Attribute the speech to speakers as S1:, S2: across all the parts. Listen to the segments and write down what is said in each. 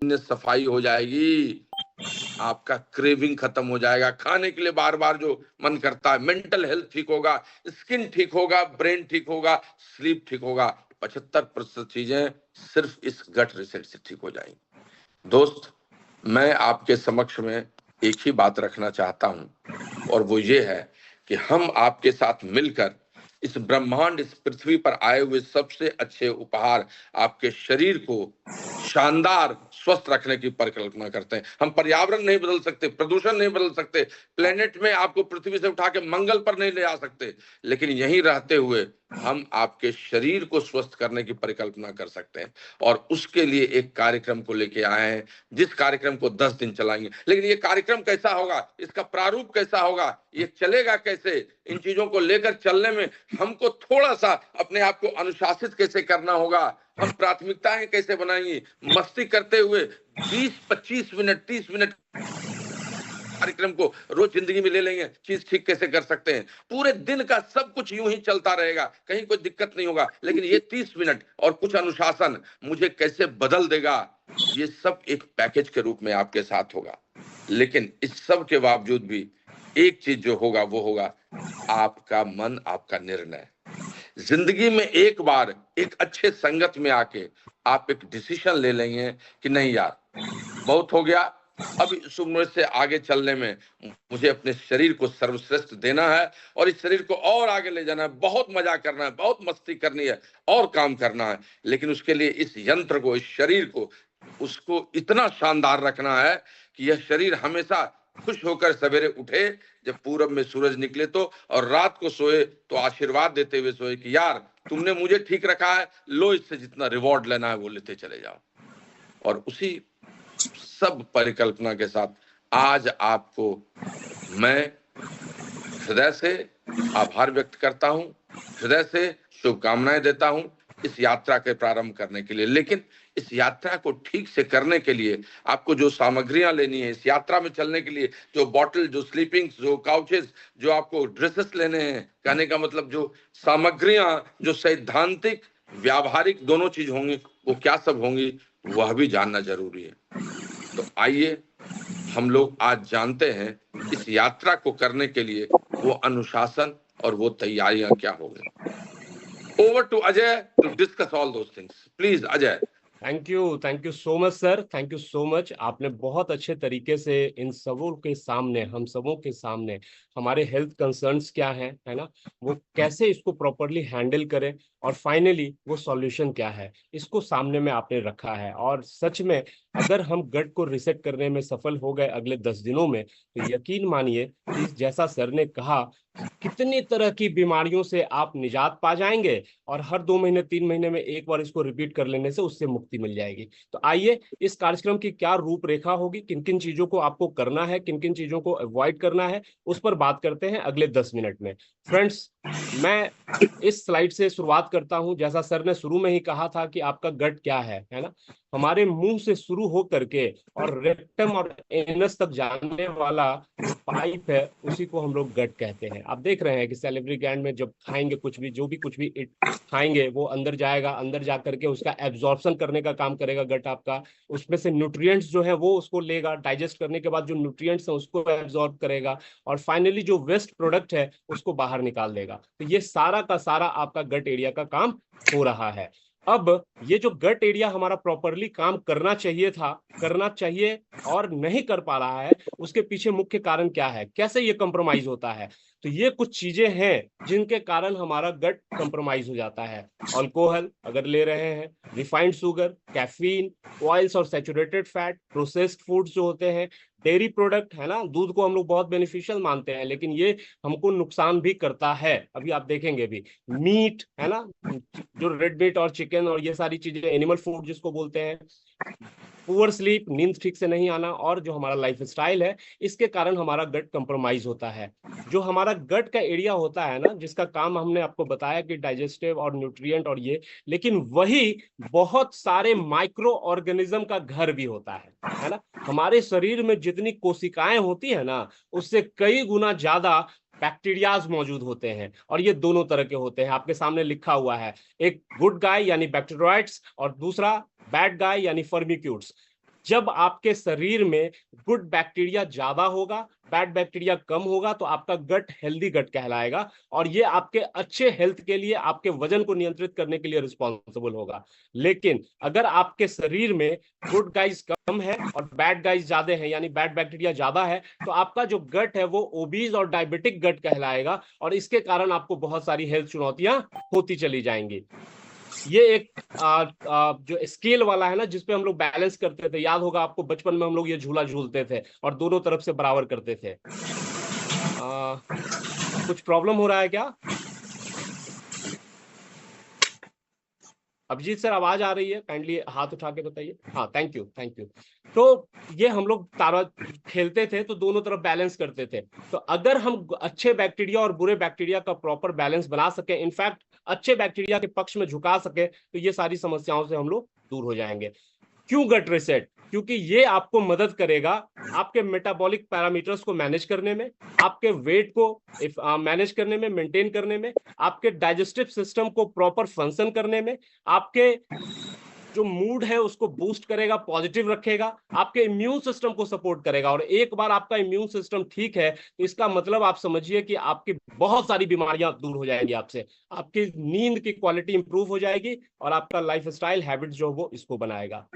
S1: सफाई हो जाएगी, आपका क्रेविंग खत्म हो जाएगा, खाने के लिए बार बार जो मन करता है, मेंटल हेल्थ ठीक होगा, स्किन ठीक होगा, ब्रेन ठीक होगा, स्लीप ठीक होगा। 75% चीजें सिर्फ इस गट रिसेट से ठीक हो जाएंगी। दोस्त, मैं आपके समक्ष में एक ही बात रखना चाहता हूं, और वो ये है कि हम आपके साथ मिलकर इस ब्रह्मांड, इस पृथ्वी पर आए हुए सबसे अच्छे उपहार आपके शरीर को शानदार स्वस्थ रखने की परिकल्पना करते हैं। हम पर्यावरण नहीं बदल सकते, प्रदूषण नहीं बदल सकते, प्लेनेट में आपको पृथ्वी से उठा के मंगल पर नहीं ले आ सकते, लेकिन यहीं रहते हुए हम आपके शरीर को स्वस्थ करने की परिकल्पना कर सकते हैं। और उसके लिए एक कार्यक्रम को लेके आए हैं, जिस कार्यक्रम को 10 दिन चलाएंगे। लेकिन ये कार्यक्रम कैसा होगा, इसका प्रारूप कैसा होगा, ये चलेगा कैसे, इन चीजों को लेकर चलने में हमको थोड़ा सा अपने आप को अनुशासित कैसे करना होगा, हम प्राथमिकताएं कैसे बनाएंगे, मस्ती करते हुए 20-25 मिनट 30 मिनट कार्यक्रम को रोज जिंदगी में ले लेंगे, चीज ठीक कैसे कर सकते हैं। पूरे दिन का सब कुछ यूं ही चलता रहेगा, कहीं कोई दिक्कत नहीं होगा, लेकिन ये 30 मिनट और कुछ अनुशासन मुझे कैसे बदल देगा, ये सब एक पैकेज के रूप में आपके साथ होगा। लेकिन इस सब के बावजूद भी एक चीज जो होगा वो होगा आपका मन, आपका निर्णय। जिंदगी में एक बार एक अच्छे संगत में आके आप एक डिसीजन ले लेंगे कि नहीं यार, बहुत हो गया, अब इस उम्र से आगे चलने में मुझे अपने शरीर को सर्वश्रेष्ठ देना है और इस शरीर को और आगे ले जाना है, बहुत मजा करना है, बहुत मस्ती करनी है और काम करना है। लेकिन उसके लिए इस यंत्र को, इस शरीर को, उसको इतना शानदार रखना है कि यह शरीर हमेशा खुश होकर सवेरे उठे जब पूरब में सूरज निकले तो, और रात को सोए तो आशीर्वाद देते हुए सोए कि यार तुमने मुझे ठीक रखा है, लो इससे जितना रिवॉर्ड लेना है वो लेते चले जाओ। और उसी सब परिकल्पना के साथ आज आपको मैं हृदय से आभार व्यक्त करता हूं, हृदय से शुभकामनाएं देता हूं इस यात्रा के प्रारंभ करने के लिए। लेकिन इस यात्रा को ठीक से करने के लिए आपको जो सामग्रियां लेनी है, इस यात्रा में चलने के लिए जो बॉटल, जो स्लीपिंग्स, जो काउचेस, जो आपको ड्रेसेस लेने हैं, कहने का मतलब जो सामग्रियां, जो सैद्धांतिक व्यावहारिक दोनों चीज होंगी, वो क्या सब होंगी वह भी जानना जरूरी है। तो आइए हम लोग आज जानते हैं इस यात्रा को करने के लिए वो अनुशासन और वो तैयारियां क्या होंगी। Over to Ajay to discuss all those things. Please Ajay.
S2: Thank you so much sir, thank you so much. आपने बहुत अच्छे तरीके से इन सबों के सामने, हम सबों के सामने हमारे हेल्थ कंसर्न्स क्या हैं, है ना, वो कैसे इसको प्रॉपरली हैंडल करें और फाइनली वो सॉल्यूशन क्या है, इसको सामने में आपने रखा है। और सच में अगर हम गट को रिसेट करने में सफल हो गए अगले 10 दिनों में, तो यकीन मानिए कि जैसा सर ने कहा, कितनी तरह की बीमारियों से आप निजात पा जाएंगे और हर 2 महीने 3 महीने में एक बार इसको रिपीट कर लेने से उससे मुक्ति मिल जाएगी। तो आइए इस कार्यक्रम की क्या रूपरेखा होगी, किन किन चीजों को आपको करना है, किन किन चीजों को अवॉइड करना है, उस पर बात करते हैं अगले 10 मिनट में। फ्रेंड्स, मैं इस स्लाइड से शुरुआत करता हूं। जैसा सर ने शुरू में ही कहा था कि आपका गट क्या है ना, हमारे मुंह से शुरू हो करके और रेक्टम और एनस तक जाने वाला पाइप है, उसी को हम लोग गट कहते हैं। आप देख रहे हैं कि सैलिवरी ग्लैंड में जब खाएंगे कुछ भी, जो भी कुछ भी खाएंगे वो अंदर जाएगा, अंदर जा करके उसका एब्जॉर्प्शन करने का काम करेगा गट आपका। उसमें से न्यूट्रिएंट्स जो है वो उसको लेगा, डाइजेस्ट करने के बाद जो न्यूट्रिएंट्स है उसको एब्जॉर्ब करेगा और फाइनली जो वेस्ट प्रोडक्ट है उसको बाहर निकाल देगा। तो ये सारा का सारा आपका गट एरिया का काम हो रहा है। अब ये जो गट एरिया हमारा प्रॉपरली काम करना चाहिए था, करना चाहिए और नहीं कर पा रहा है, उसके पीछे मुख्य कारण क्या है, कैसे ये कंप्रोमाइज होता है। तो ये कुछ चीजें हैं जिनके कारण हमारा गट कंप्रोमाइज हो जाता है। अल्कोहल अगर ले रहे हैं, रिफाइंड शुगर, कैफीन, ऑयल्स और सैचुरेटेड फैट, प्रोसेस्ड फूड्स जो होते हैं, डेयरी प्रोडक्ट, है ना, दूध को हम लोग बहुत बेनिफिशियल मानते हैं लेकिन ये हमको नुकसान भी करता है, अभी आप देखेंगे भी। मीट, है ना, जो रेड मीट और चिकन और ये सारी चीजें, एनिमल फूड जिसको बोलते हैं। पुअर स्लीप, नींद ठीक से नहीं आना, और जो हमारा लाइफ स्टाइल है, इसके कारण हमारा गट कंप्रोमाइज होता है। जो हमारा गट का एरिया होता है ना, जिसका काम हमने आपको बताया कि डाइजेस्टिव और न्यूट्रिएंट और ये, लेकिन वही बहुत सारे माइक्रो ऑर्गेनिज्म का घर भी होता है ना। हमारे शरीर में जितनी कोशिकाएं होती है ना, उससे कई गुना ज्यादा बैक्टीरियाज मौजूद होते हैं, और ये दोनों तरह के होते हैं। आपके सामने लिखा हुआ है, एक गुड गाय यानी बैक्टीरियोइड्स और दूसरा बैड गाय यानी फर्मिक्यूट्स। जब आपके शरीर में गुड बैक्टीरिया ज्यादा होगा, बैड बैक्टीरिया कम होगा, तो आपका गट हेल्दी गट कहलाएगा और ये आपके अच्छे हेल्थ के लिए, आपके वजन को नियंत्रित करने के लिए रिस्पॉन्सिबल होगा। लेकिन अगर आपके शरीर में गुड गाइज कम है और बैड गाइज ज्यादा है, यानी बैड बैक्टीरिया ज्यादा है, तो आपका जो गट है वो ओबीज और डायबिटिक गट कहलाएगा और इसके कारण आपको बहुत सारी हेल्थ चुनौतियां होती चली जाएंगी। ये एक जो स्केल वाला है ना, जिसपे हम लोग बैलेंस करते थे, याद होगा आपको बचपन में हम लोग ये झूला झूलते थे और दोनों तरफ से बराबर करते थे। कुछ प्रॉब्लम हो रहा है क्या? अभिजीत सर आवाज आ रही है? काइंडली हाथ उठा के बताइए। हाँ, थैंक यू, थैंक यू। तो ये हम लोग तारा खेलते थे तो दोनों तरफ बैलेंस करते थे। तो अगर हम अच्छे बैक्टीरिया और बुरे बैक्टीरिया का प्रॉपर बैलेंस बना सके, इनफैक्ट अच्छे बैक्टीरिया के पक्ष में झुका सके, तो ये सारी समस्याओं से हम लोग दूर हो जाएंगे। क्यों गट रीसेट? क्योंकि ये आपको मदद करेगा आपके मेटाबॉलिक पैरामीटर्स को मैनेज करने में, आपके वेट को मैनेज करने में, मेंटेन करने में, आपके डाइजेस्टिव सिस्टम को प्रॉपर फंक्शन करने में, आपके जो मूड है उसको बूस्ट करेगा, पॉजिटिव रखेगा, आपके इम्यून सिस्टम को सपोर्ट करेगा। और एक बार आपका इम्यून सिस्टम ठीक है तो इसका मतलब आप समझिए कि आपकी बहुत सारी बीमारियां दूर हो जाएंगी आपसे, आपकी नींद की क्वालिटी इंप्रूव हो जाएगी और आपका लाइफस्टाइल हैबिट जो वो इसको बनाएगा।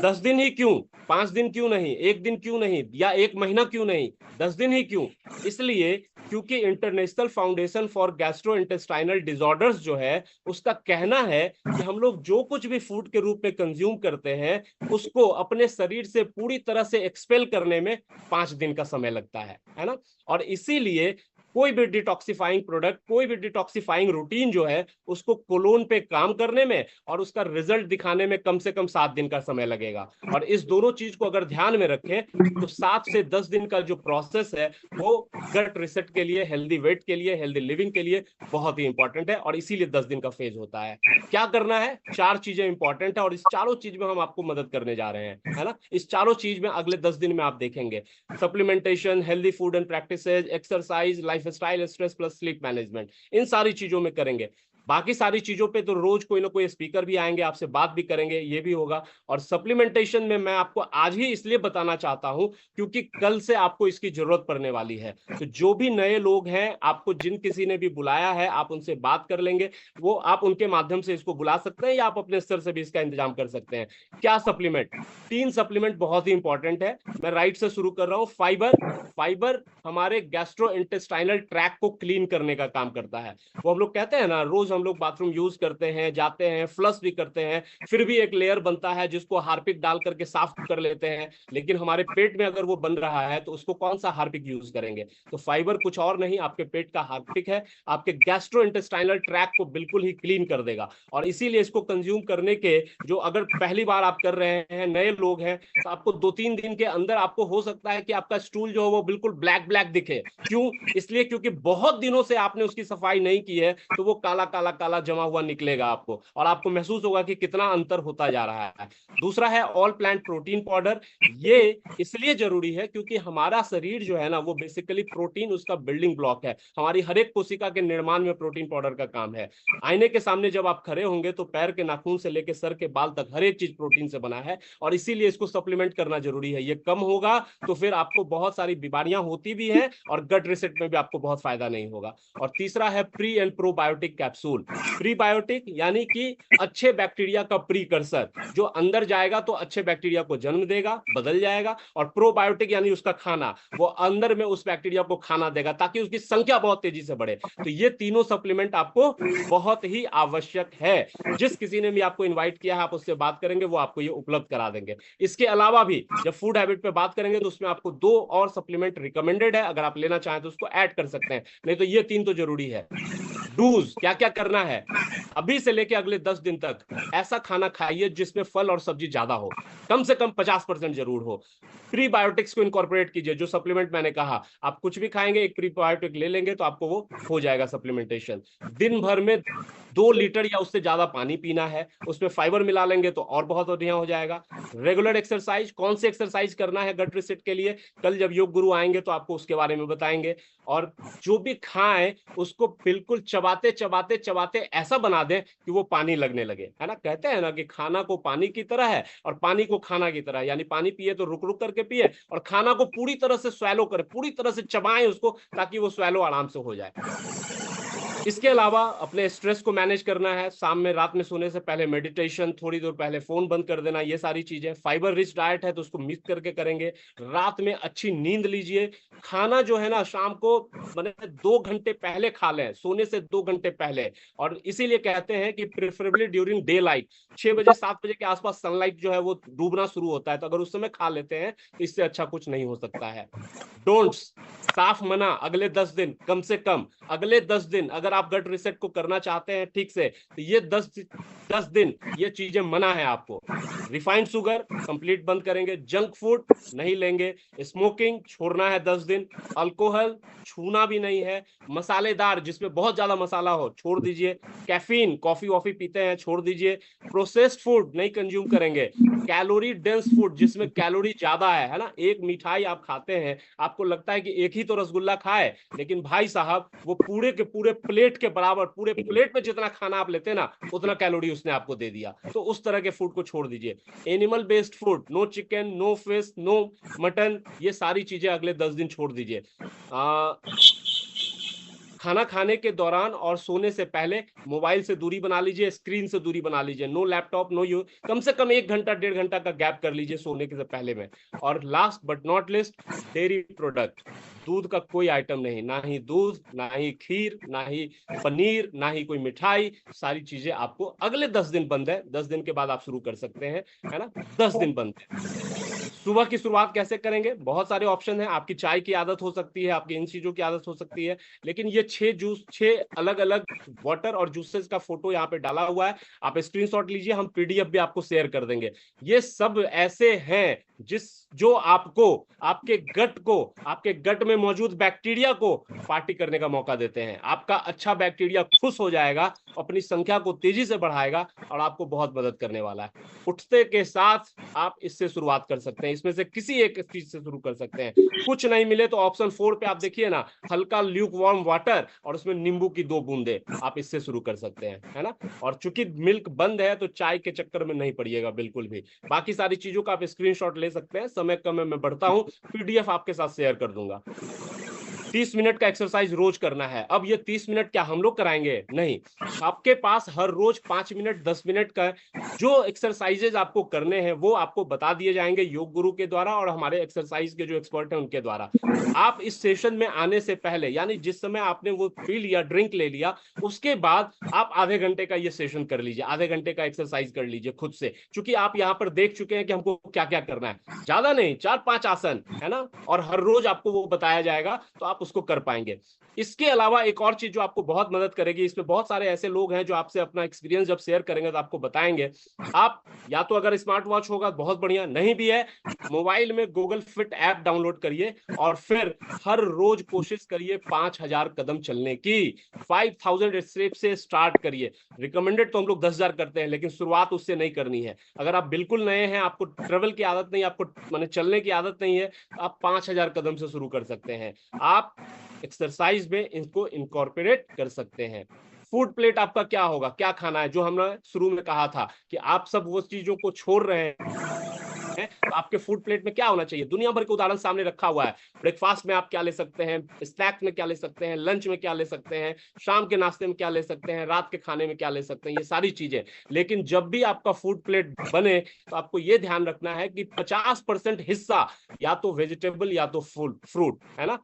S2: 10 दिन ही क्यों, 5 दिन क्यों नहीं, 1 दिन क्यों नहीं, या 1 महीना क्यों नहीं, 10 दिन ही क्यों? इसलिए क्योंकि international foundation for gastrointestinal disorders जो है उसका कहना है कि हम लोग जो कुछ भी फूड के रूप में कंज्यूम करते हैं उसको अपने शरीर से पूरी तरह से एक्सपेल करने में 5 दिन का समय लगता है ना। और इसीलिए कोई भी डिटॉक्सिफाइंग प्रोडक्ट, कोई भी डिटॉक्सिफाइंग रूटीन जो है उसको कोलोन पे काम करने में और उसका रिजल्ट दिखाने में कम से कम 7 दिन का समय लगेगा। और इस दोनों चीज को अगर ध्यान में रखें तो 7 से 10 दिन का जो प्रोसेस है वो गट रिसेट के लिए, हेल्दी वेट के लिए, हेल्दी लिविंग के लिए बहुत ही इंपॉर्टेंट है और इसीलिए 10 दिन का फेज होता है। क्या करना है? 4 चीजें इंपॉर्टेंट है और इस चारों चीज में हम आपको मदद करने जा रहे हैं, है ना। इस चारों चीज में अगले 10 दिन में आप देखेंगे supplementation, healthy food and practices, exercise, lifestyle, stress plus sleep management, इन सारी चीजों में करेंगे। बाकी सारी चीजों पे तो रोज कोई ना कोई स्पीकर भी आएंगे, आपसे बात भी करेंगे, ये भी होगा। और सप्लीमेंटेशन में मैं आपको आज ही इसलिए बताना चाहता हूं क्योंकि कल से आपको इसकी जरूरत पड़ने वाली है। तो जो भी नए लोग हैं, आपको जिन किसी ने भी बुलाया है आप उनसे बात कर लेंगे, वो आप उनके माध्यम से इसको बुला सकते हैं या आप अपने स्तर से भी इसका इंतजाम कर सकते हैं। क्या सप्लीमेंट? 3 सप्लीमेंट बहुत ही इंपॉर्टेंट है। मैं राइट से शुरू कर रहा हूं। फाइबर हमारे गैस्ट्रो इंटेस्टाइनल ट्रैक को क्लीन करने का काम करता है। वो हम लोग कहते हैं ना, रोज हम लोग बाथरूम यूज करते हैं, जाते हैं, फ्लश भी करते हैं, फिर भी एक लेयर बनता है जिसको हार्पिक डाल करके साफ कर लेते हैं। लेकिन हमारे पेट में अगर वो बन रहा है तो उसको कौन सा हार्पिक यूज करेंगे? तो फाइबर कुछ और नहीं, आपके पेट का हार्पिक है, आपके गैस्ट्रो इंटेस्टाइनल ट्रैक को बिल्कुल ही क्लीन कर देगा। और इसीलिए इसको कंज्यूम करने के जो, अगर पहली बार आप कर रहे हैं, नए लोग हैं, तो आपको 2-3 दिन के अंदर आपको हो सकता है कि आपका स्टूल जो है वो बिल्कुल ब्लैक ब्लैक दिखे। क्यों? इसलिए क्योंकि बहुत दिनों से आपने उसकी सफाई नहीं की है, तो वो काला काला काला जमा हुआ निकलेगा आपको और आपको महसूस होगा कि कितना अंतर होता जा रहा है। दूसरा है ऑल प्लांट प्रोटीन पाउडर। ये इसलिए जरूरी है क्योंकि हमारा शरीर जो है ना वो बेसिकली प्रोटीन उसका बिल्डिंग ब्लॉक है। हमारी हर एक कोशिका के निर्माण में प्रोटीन पाउडर का काम है। आईने के सामने जब आप खड़े होंगे तो पैर के नाखून से लेकर सर के बाल तक हर एक चीज प्रोटीन से बना है और इसीलिए इसको सप्लीमेंट करना जरूरी है। ये कम होगा तो फिर आपको बहुत सारी बीमारियां होती भी हैं और गट रिसेट में भी आपको बहुत फायदा नहीं होगा। और तीसरा है pre and probiotic capsule. Prebiotic यानी कि अच्छे बैक्टीरिया का प्रीकर्सर, जो अंदर जाएगा तो अच्छे बैक्टीरिया को जन्म देगा, बदल जाएगा। और प्रोबायोटिक यानी उसका खाना, वो अंदर में उस बैक्टीरिया को खाना देगा ताकि उसकी संख्या बहुत तेजी से बढ़े। तो ये तीनों सप्लीमेंट आपको बहुत ही आवश्यक है। जिस किसी ने भी आपको इन्वाइट किया है आप उससे बात करेंगे, वो आपको ये उपलब्ध करा देंगे। इसके अलावा भी जब फूड हैबिट पे बात करेंगे तो उसमें आपको 2 और सप्लीमेंट रिकमेंडेड है, अगर आप लेना चाहें तो उसको ऐड कर सकते हैं, नहीं तो ये 3 तो जरूरी है। डूज क्या क्या करना है? अभी से लेके अगले 10 दिन तक ऐसा खाना खाइए जिसमें फल और सब्जी ज्यादा हो, कम से कम 50% जरूर हो। प्रीबायोटिक्स को इनकॉर्पोरेट कीजिए, जो सप्लीमेंट मैंने कहा, आप कुछ भी खाएंगे एक प्रीबायोटिक ले लेंगे तो आपको वो हो जाएगा सप्लीमेंटेशन। दिन भर में 2 लीटर या उससे ज्यादा पानी पीना है, उसमें फाइबर मिला लेंगे तो और बहुत बढ़िया हो जाएगा। रेगुलर एक्सरसाइज, कौन सी एक्सरसाइज करना है गट रिसेट के लिए, कल जब योग गुरु आएंगे तो आपको उसके बारे में बताएंगे। और जो भी खाएं उसको बिल्कुल चबाते चबाते चबाते ऐसा बना दें कि वो पानी लगने लगे, है ना। कहते हैं ना कि खाना को पानी की तरह है और पानी को खाना की तरह, यानी पानी पिए तो रुक रुक करके पिए, और खाना को पूरी तरह से स्वैलो करें, पूरी तरह से चबाएं उसको, ताकि वो स्वैलो आराम से हो जाए। इसके अलावा अपने स्ट्रेस को मैनेज करना है, शाम में रात में सोने से पहले मेडिटेशन, थोड़ी देर पहले फोन बंद कर देना, ये सारी चीजें। फाइबर रिच डाइट है तो उसको मिक्स करके करेंगे। रात में अच्छी नींद लीजिए। खाना जो है ना शाम को मैंने 2 घंटे पहले खा लें, सोने से 2 घंटे पहले। और इसीलिए कहते हैं कि प्रेफरेबली ड्यूरिंग डे लाइट, 6 बजे 7 बजे के आसपास सनलाइट जो है वो डूबना शुरू होता है, तो अगर उस समय खा लेते हैं तो इससे अच्छा कुछ नहीं हो सकता है। डोंट्स, साफ मना, अगले 10 दिन कम से कम, अगले 10 दिन अगर आप गट रिसेट को करना चाहते हैं ठीक से, तो ये 10 दिन ये चीजें मना है आपको। रिफाइंड शुगर कंप्लीट बंद करेंगे, जंक फूड नहीं लेंगे, स्मोकिंग छोड़ना है 10 दिन, अल्कोहल छूना भी नहीं है, मसालेदार जिसमें बहुत ज्यादा मसाला हो छोड़ दीजिए, कैफीन कॉफी वॉफी पीते हैं छोड़ दीजिए, प्रोसेस्ड फूड नहीं कंज्यूम करेंगे, कैलोरी डेंस फूड जिसमें कैलोरी ज्यादा है ना। एक मिठाई आप खाते हैं, आपको लगता है कि एक ही तो रसगुल्ला खाए, लेकिन भाई साहब वो पूरे के पूरे प्लेट के बराबर, पूरे प्लेट में जितना खाना आप लेते हैं ना उतना कैलोरी उसने आपको दे दिया। तो उस तरह के फूड को छोड़ दीजिए। Animal based food, no chicken, no fish, no mutton, ये सारी चीजें अगले 10 दिन छोड़ दीजिए। खाना खाने के दौरान और सोने से पहले मोबाइल से दूरी बना लीजिए, स्क्रीन से दूरी बना लीजिए, नो लैपटॉप, नो यू, कम से कम 1 घंटा 1.5 घंटा का गैप कर लीजिए सोने के से पहले में। और last but not list, dairy product, दूध का कोई आइटम नहीं, ना ही दूध, ना ही खीर, ना ही पनीर, ना ही कोई मिठाई, सारी चीजें आपको अगले 10 दिन बंद है। 10 दिन के बाद आप शुरू कर सकते हैं, है ना, 10 दिन बंद है। सुबह की शुरुआत कैसे करेंगे, बहुत सारे ऑप्शन है। आपकी चाय की आदत हो सकती है, आपकी इन चीजों की आदत हो सकती है, लेकिन ये 6 अलग अलग वाटर और जूसेस का फोटो यहाँ पे डाला हुआ है, आप स्क्रीनशॉट लीजिए, हम पीडीएफ भी आपको शेयर कर देंगे। ये सब ऐसे हैं जो आपको आपके गट में मौजूद बैक्टीरिया को पार्टी करने का मौका देते हैं। आपका अच्छा बैक्टीरिया खुश हो जाएगा, अपनी संख्या को तेजी से बढ़ाएगा और आपको बहुत मदद करने वाला है। उठते के साथ आप इससे शुरुआत कर सकते हैं, इसमें से किसी एक चीज से शुरू कर सकते हैं। कुछ नहीं मिले तो ऑप्शन 4 पे आप देखिए ना, हल्का ल्यूक वार्म वाटर और उसमें नींबू की 2 बूंदे, आप इससे शुरू कर सकते हैं, है ना। और चूंकि मिल्क बंद है तो चाय के चक्कर में नहीं पड़िएगा बिल्कुल भी। बाकी सारी चीजों का आप स्क्रीनशॉट ले सकते हैं। समय कम है, मैं बढ़ता हूं, पीडीएफ आपके साथ शेयर कर दूंगा। 30 मिनट का एक्सरसाइज रोज करना है। अब ये 30 मिनट क्या हम लोग कराएंगे? नहीं, आपके पास हर रोज 5 मिनट 10 मिनट का जो एक्सरसाइजेज आपको करने हैं वो आपको बता दिए जाएंगे योग गुरु के द्वारा और हमारे एक्सरसाइज के जो एक्सपर्ट हैं उनके द्वारा। आप इस सेशन में आने से पहले, यानी जिस समय आपने वो पी लिया, ड्रिंक ले लिया, उसके बाद आप आधे घंटे का ये सेशन कर लीजिए, आधे घंटे का एक्सरसाइज कर लीजिए खुद से, क्योंकि आप यहाँ पर देख चुके हैं कि हमको क्या क्या करना है। ज्यादा नहीं, 4-5 आसन, है ना, और हर रोज आपको वो बताया जाएगा तो आप उसको कर पाएंगे। इसके अलावा एक और चीज जो आपको बहुत मदद करेगी, इसमें बहुत सारे ऐसे लोग हैं जो आपसे अपना एक्सपीरियंस जब शेयर करेंगे तो आपको बताएंगे। आप या तो अगर स्मार्ट वॉच होगा बहुत बढ़िया, नहीं भी है मोबाइल में गूगल फिट ऐप डाउनलोड करिए और फिर हर रोज कोशिश करिए 5000 कदम चलने की। 5000 स्टेप से स्टार्ट करिए। रिकमेंडेड तो हम लोग 10,000 करते हैं, लेकिन शुरुआत उससे नहीं करनी है। अगर आप बिल्कुल नए हैं, आपको ट्रेवल की आदत नहीं, आपको माने चलने की आदत नहीं है, आप 5000 कदम से शुरू कर सकते हैं। आप एक्सरसाइज में इनको इनकॉर्पोरेट कर सकते हैं। फूड प्लेट आपका क्या होगा, क्या खाना है, जो हमने शुरू में कहा था कि आप सब वो चीजों को छोड़ रहे हैं, तो आपके फूड प्लेट में क्या होना चाहिए? दुनिया भर के उदाहरण सामने रखा हुआ है। ब्रेकफास्ट में आप क्या ले सकते हैं, स्नैक्स में क्या ले सकते हैं, लंच में क्या ले सकते हैं, शाम के नाश्ते में क्या ले सकते हैं, रात के खाने में क्या ले सकते हैं, ये सारी चीजें। लेकिन जब भी आपका फूड प्लेट बने तो आपको ये ध्यान रखना है कि 50% हिस्सा या तो वेजिटेबल या तो फ्रूट, है ना,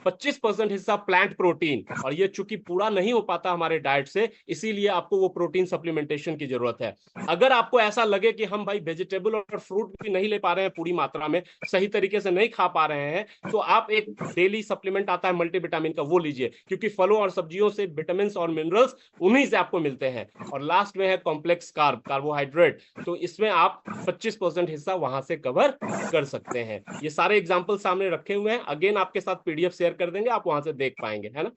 S2: 25% हिस्सा प्लांट प्रोटीन। और ये चूंकि पूरा नहीं हो पाता हमारे डाइट से, इसीलिए आपको वो प्रोटीन सप्लीमेंटेशन की जरूरत है। अगर आपको ऐसा लगे कि हम भाई वेजिटेबल और फ्रूट भी नहीं नहीं ले पा रहे हैं पूरी मात्रा में, सही तरीके से नहीं खा पा रहे हैं, तो आप एक डेली सप्लीमेंट आता है मल्टीविटामिन का, वो लीजिए, क्योंकि फलों और सब्जियों से विटामिन और मिनरल्स उन्हीं से आपको मिलते हैं। और लास्ट में है कॉम्प्लेक्स कार्ब, कार्बोहाइड्रेट, तो इसमें आप 25% हिस्सा वहां से कवर कर सकते हैं। ये सारे एग्जांपल सामने रखे हुए हैं, अगेन आपके साथ पीडीएफ शेयर कर देंगे, आप वहां से देख पाएंगे, है ना।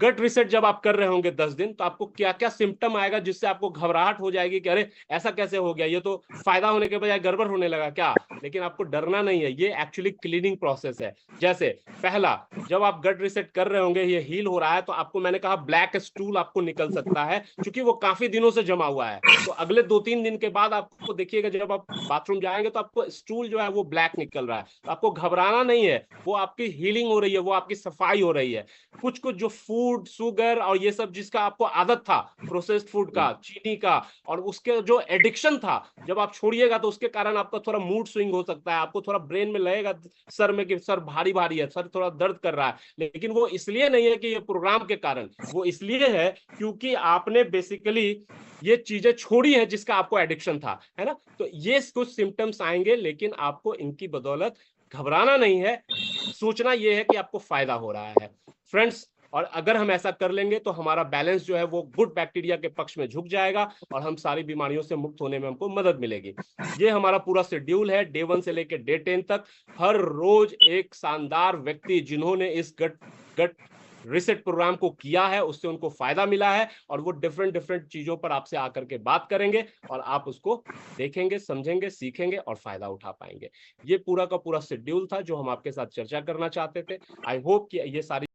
S2: गट रिसेट जब आप कर रहे होंगे 10 दिन, तो आपको क्या क्या सिम्टम आएगा जिससे आपको घबराहट हो जाएगी कि अरे ऐसा कैसे हो गया, ये तो फायदा होने के बजाय गड़बड़ होने लगा क्या। लेकिन आपको डरना नहीं है, ये एक्चुअली क्लीनिंग प्रोसेस है। जैसे पहला, जब आप गट रिसेट कर रहे होंगे, ये हील हो रहा है, तो आपको मैंने कहा ब्लैक स्टूल आपको निकल सकता है, क्योंकि वो काफी दिनों से जमा हुआ है। तो अगले 2-3 दिन के बाद आपको देखिएगा, जब आप बाथरूम जाएंगे तो आपको स्टूल जो है वो ब्लैक निकल रहा है, तो आपको घबराना नहीं है, वो आपकी हीलिंग हो रही है, वो आपकी सफाई हो रही है। कुछ कुछ जो फूड, शुगर और ये सब जिसका आपको आदत था, प्रोसेस्ड फूड का, चीनी का, और उसके जो एडिक्शन था, जब आप छोड़िएगा तो उसके कारण आपका थोड़ा मूड स्विंग हो सकता है, आपको थोड़ा ब्रेन में लगेगा सर में कि सर भारी भारी है, सर थोड़ा दर्द कर रहा है, लेकिन वो इसलिए नहीं है कि ये प्रोग्राम के कारण, वो इसलिए है क्योंकि आपने बेसिकली ये चीजें छोड़ी है जिसका आपको एडिक्शन था, है ना। तो ये कुछ सिम्टम्स आएंगे, लेकिन आपको इनकी बदौलत घबराना नहीं है, सोचना यह है कि आपको फायदा हो रहा है फ्रेंड्स। और अगर हम ऐसा कर लेंगे तो हमारा बैलेंस जो है वो गुड बैक्टीरिया के पक्ष में झुक जाएगा और हम सारी बीमारियों से मुक्त होने में हमको मदद मिलेगी। ये हमारा पूरा शेड्यूल है, डे 1 से लेकर डे 10 तक। हर रोज एक शानदार व्यक्ति जिन्होंने इस गट रिसेट प्रोग्राम को किया है, उससे उनको फायदा मिला है, और वो डिफरेंट चीजों पर आपसे आकर के बात करेंगे और आप उसको देखेंगे, समझेंगे, सीखेंगे और फायदा उठा पाएंगे। ये पूरा का पूरा शेड्यूल था जो हम आपके साथ चर्चा करना चाहते थे। आई होप कि ये सारी